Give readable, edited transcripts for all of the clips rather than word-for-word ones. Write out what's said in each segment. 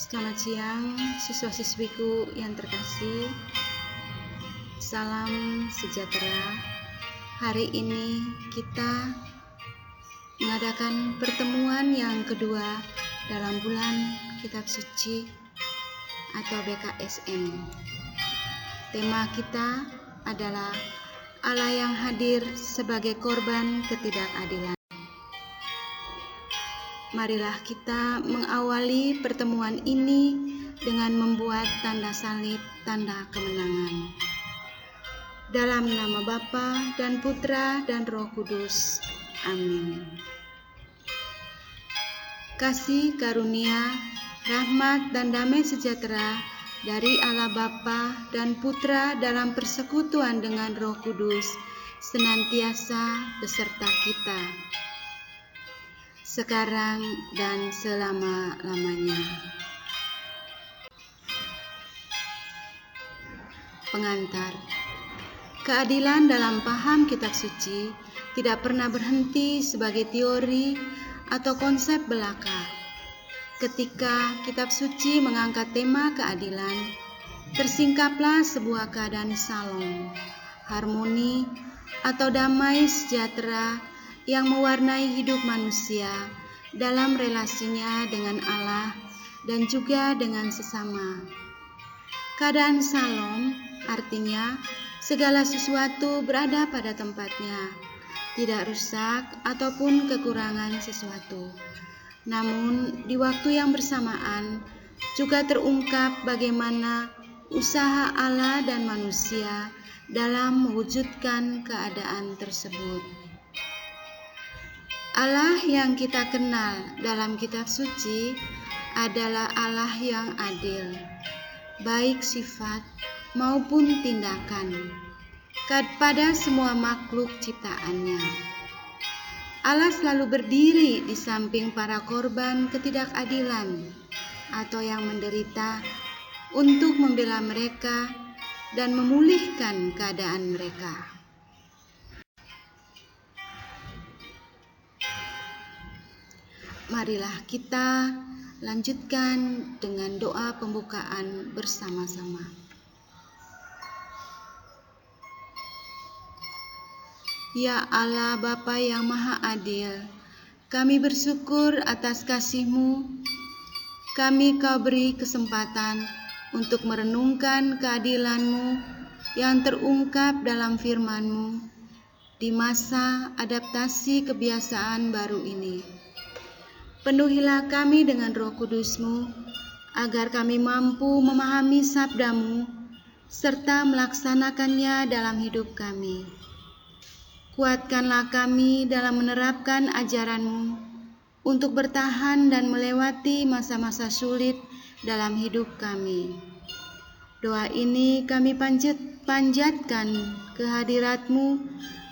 Selamat siang siswa-siswiku yang terkasih. Salam sejahtera. Hari ini kita mengadakan pertemuan yang kedua dalam bulan Kitab Suci atau BKSN. Tema kita adalah Allah yang hadir sebagai korban ketidakadilan. Marilah kita mengawali pertemuan ini dengan membuat tanda salib, tanda kemenangan. Dalam nama Bapa dan Putra dan Roh Kudus. Amin. Kasih karunia, rahmat dan damai sejahtera dari Allah Bapa dan Putra dalam persekutuan dengan Roh Kudus senantiasa beserta kita, sekarang dan selama-lamanya. Pengantar. Keadilan dalam paham kitab suci tidak pernah berhenti sebagai teori atau konsep belaka. Ketika kitab suci mengangkat tema keadilan, tersingkaplah sebuah keadaan salom, harmoni atau damai sejahtera yang mewarnai hidup manusia dalam relasinya dengan Allah dan juga dengan sesama. Keadaan salom artinya segala sesuatu berada pada tempatnya, tidak rusak ataupun kekurangan sesuatu. Namun di waktu yang bersamaan juga terungkap bagaimana usaha Allah dan manusia dalam mewujudkan keadaan tersebut. Allah yang kita kenal dalam kitab suci adalah Allah yang adil, baik sifat maupun tindakan, pada semua makhluk ciptaannya. Allah selalu berdiri di samping para korban ketidakadilan atau yang menderita untuk membela mereka dan memulihkan keadaan mereka. Marilah kita lanjutkan dengan doa pembukaan bersama-sama. Ya Allah Bapa yang Maha Adil, kami bersyukur atas kasih-Mu. Kami Kau beri kesempatan untuk merenungkan keadilan-Mu yang terungkap dalam firman-Mu di masa adaptasi kebiasaan baru ini. Penuhilah kami dengan Roh Kudus-Mu, agar kami mampu memahami sabda-Mu, serta melaksanakannya dalam hidup kami. Kuatkanlah kami dalam menerapkan ajaran-Mu, untuk bertahan dan melewati masa-masa sulit dalam hidup kami. Doa ini kami panjatkan kehadirat-Mu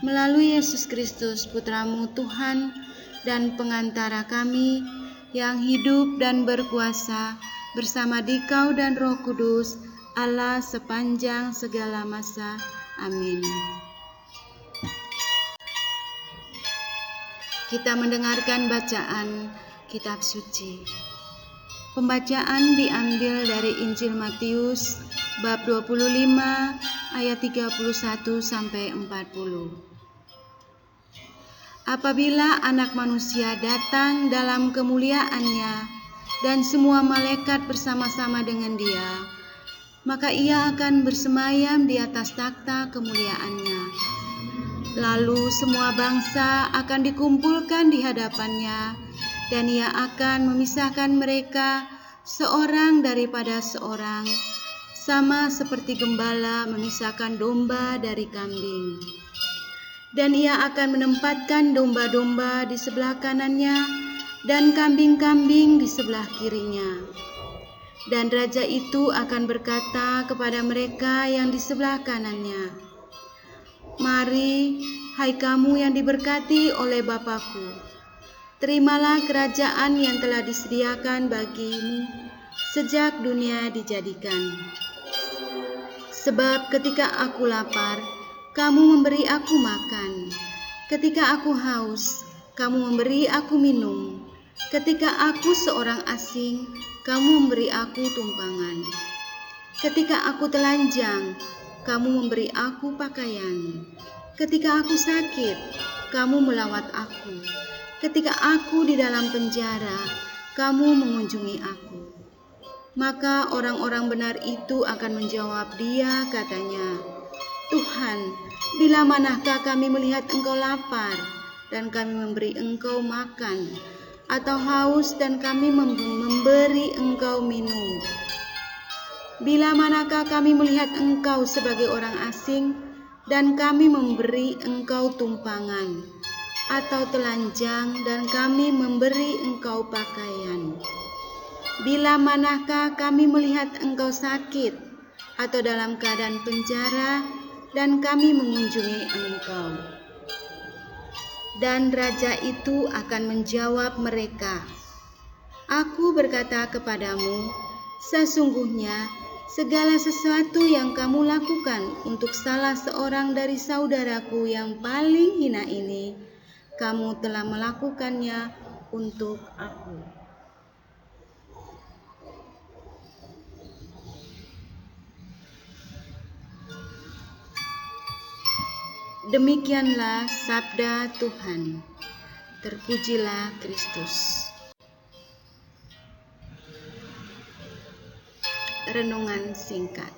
melalui Yesus Kristus, Putra-Mu Tuhan dan pengantara kami, yang hidup dan berkuasa bersama Dikau dan Roh Kudus, Allah sepanjang segala masa. Amin. Kita mendengarkan bacaan kitab suci. Pembacaan diambil dari Injil Matius bab 25 ayat 31 sampai 40. Apabila Anak Manusia datang dalam kemuliaannya dan semua malaikat bersama-sama dengan Dia, maka Ia akan bersemayam di atas takhta kemuliaannya. Lalu semua bangsa akan dikumpulkan di hadapannya, dan Ia akan memisahkan mereka seorang daripada seorang, sama seperti gembala memisahkan domba dari kambing. Dan Ia akan menempatkan domba-domba di sebelah kanannya dan kambing-kambing di sebelah kirinya. Dan Raja itu akan berkata kepada mereka yang di sebelah kanannya, "Mari, hai kamu yang diberkati oleh Bapa-Ku, terimalah kerajaan yang telah disediakan bagimu sejak dunia dijadikan. Sebab ketika aku lapar, kamu memberi aku makan. Ketika aku haus, kamu memberi aku minum. Ketika aku seorang asing, kamu memberi aku tumpangan. Ketika aku telanjang, kamu memberi aku pakaian. Ketika aku sakit, kamu melawat aku. Ketika aku di dalam penjara, kamu mengunjungi aku. Maka orang-orang benar itu akan menjawab dia, katanya, Tuhan, bila manakah kami melihat Engkau lapar dan kami memberi Engkau makan, atau haus dan kami memberi Engkau minum? Bila manakah kami melihat Engkau sebagai orang asing dan kami memberi Engkau tumpangan, atau telanjang dan kami memberi Engkau pakaian? Bila manakah kami melihat Engkau sakit atau dalam keadaan penjara dan kami mengunjungi Engkau? Dan raja itu akan menjawab mereka, Aku berkata kepadamu, sesungguhnya segala sesuatu yang kamu lakukan untuk salah seorang dari saudaraku yang paling hina ini, kamu telah melakukannya untuk aku. Demikianlah sabda Tuhan. Terpujilah Kristus. Renungan singkat.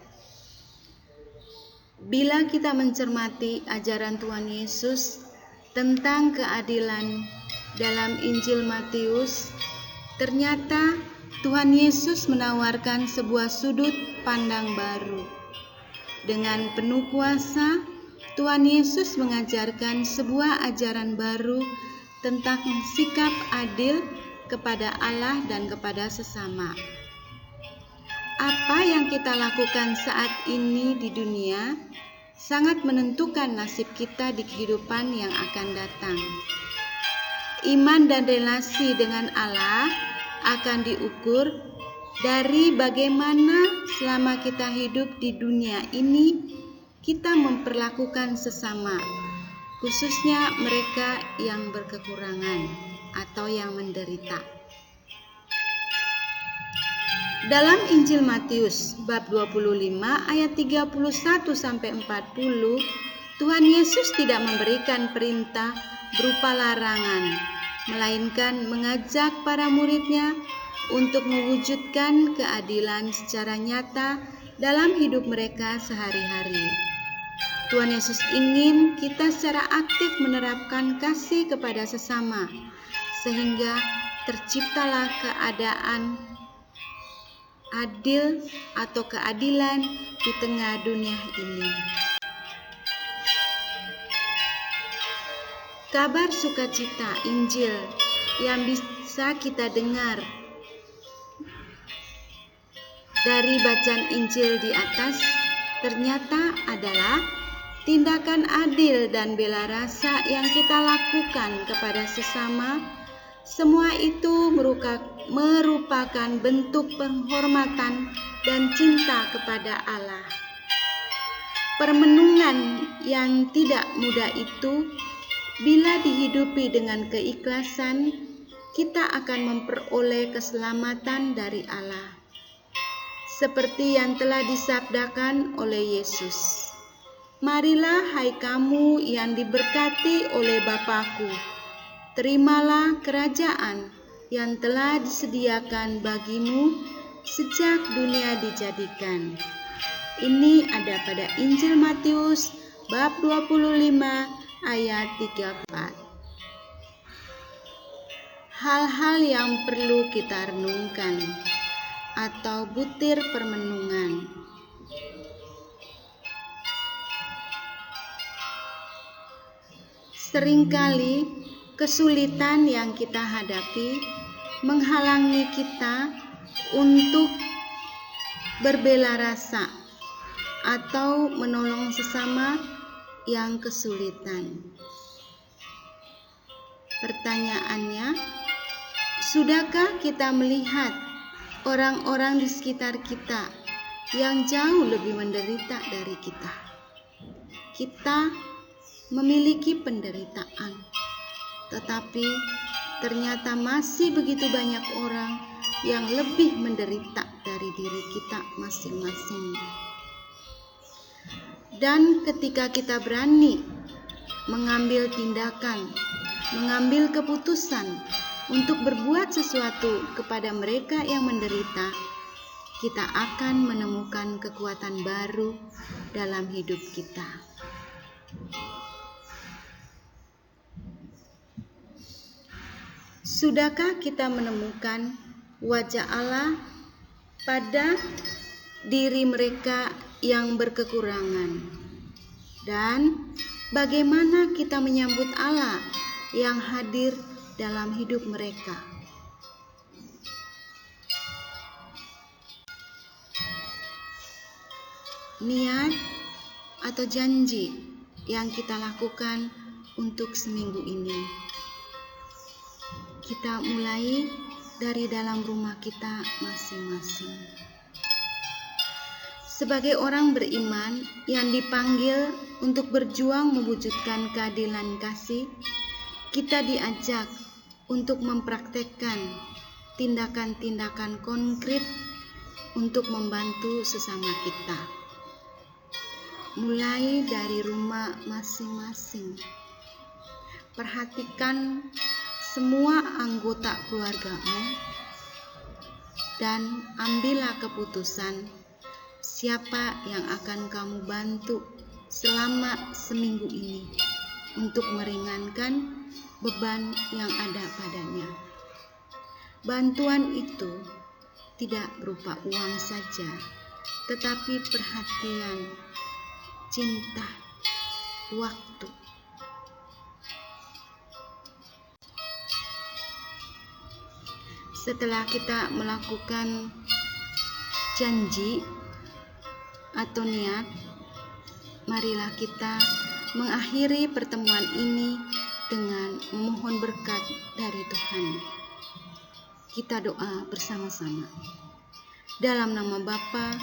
Bila kita mencermati ajaran Tuhan Yesus tentang keadilan dalam Injil Matius, ternyata Tuhan Yesus menawarkan sebuah sudut pandang baru. Dengan penuh kuasa, Tuhan Yesus mengajarkan sebuah ajaran baru tentang sikap adil kepada Allah dan kepada sesama. Apa yang kita lakukan saat ini di dunia sangat menentukan nasib kita di kehidupan yang akan datang. Iman dan relasi dengan Allah akan diukur dari bagaimana selama kita hidup di dunia ini kita memperlakukan sesama, khususnya mereka yang berkekurangan atau yang menderita. Dalam Injil Matius bab 25 ayat 31-40, Tuhan Yesus tidak memberikan perintah berupa larangan, melainkan mengajak para muridnya untuk mewujudkan keadilan secara nyata dalam hidup mereka sehari-hari. Tuhan Yesus ingin kita secara aktif menerapkan kasih kepada sesama, sehingga terciptalah keadaan adil atau keadilan di tengah dunia ini. Kabar sukacita Injil yang bisa kita dengar dari bacaan Injil di atas ternyata adalah tindakan adil dan bela rasa yang kita lakukan kepada sesama. Semua itu merupakan bentuk penghormatan dan cinta kepada Allah. Permenungan yang tidak mudah itu, bila dihidupi dengan keikhlasan, kita akan memperoleh keselamatan dari Allah. Seperti yang telah disabdakan oleh Yesus, Marilah hai kamu yang diberkati oleh Bapa-Ku, terimalah kerajaan yang telah disediakan bagimu sejak dunia dijadikan. Ini ada pada Injil Matius bab 25 ayat 34. Hal-hal yang perlu kita renungkan atau butir permenungan. Seringkali kesulitan yang kita hadapi menghalangi kita untuk berbela rasa atau menolong sesama yang kesulitan. Pertanyaannya, sudahkah kita melihat orang-orang di sekitar kita yang jauh lebih menderita dari kita? Kita memiliki penderitaan, tetapi ternyata masih begitu banyak orang yang lebih menderita dari diri kita masing-masing. Dan ketika kita berani mengambil tindakan, mengambil keputusan untuk berbuat sesuatu kepada mereka yang menderita, kita akan menemukan kekuatan baru dalam hidup kita. Sudahkah kita menemukan wajah Allah pada diri mereka yang berkekurangan? Dan bagaimana kita menyambut Allah yang hadir dalam hidup mereka? Niat atau janji yang kita lakukan untuk seminggu ini. Kita mulai dari dalam rumah kita masing-masing. Sebagai orang beriman yang dipanggil untuk berjuang mewujudkan keadilan kasih, kita diajak untuk mempraktekkan tindakan-tindakan konkret untuk membantu sesama kita. Mulai dari rumah masing-masing. Perhatikan semua anggota keluargamu dan ambillah keputusan siapa yang akan kamu bantu selama seminggu ini untuk meringankan beban yang ada padanya. Bantuan itu tidak berupa uang saja, tetapi perhatian, cinta, waktu. Setelah kita melakukan janji atau niat, marilah kita mengakhiri pertemuan ini dengan memohon berkat dari Tuhan. Kita doa bersama-sama. Dalam nama Bapa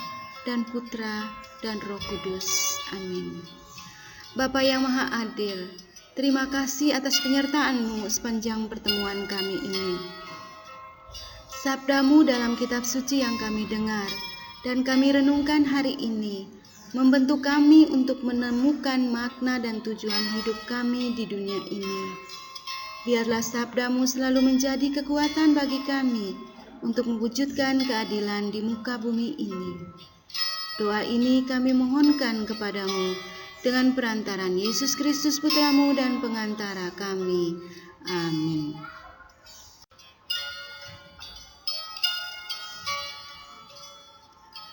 dan Putra dan Roh Kudus. Amin. Bapa yang Maha Adil, terima kasih atas penyertaan-Mu sepanjang pertemuan kami ini. Sabda-Mu dalam kitab suci yang kami dengar dan kami renungkan hari ini membentuk kami untuk menemukan makna dan tujuan hidup kami di dunia ini. Biarlah sabda-Mu selalu menjadi kekuatan bagi kami untuk mewujudkan keadilan di muka bumi ini. Doa ini kami mohonkan kepadamu dengan perantaran Yesus Kristus Putra-Mu dan pengantara kami. Amin.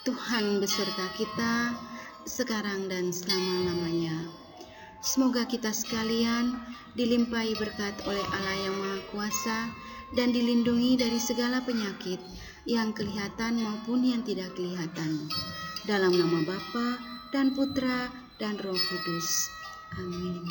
Tuhan beserta kita sekarang dan selama-lamanya. Semoga kita sekalian dilimpahi berkat oleh Allah yang Maha Kuasa dan dilindungi dari segala penyakit yang kelihatan maupun yang tidak kelihatan. Dalam nama Bapa dan Putra dan Roh Kudus. Amin.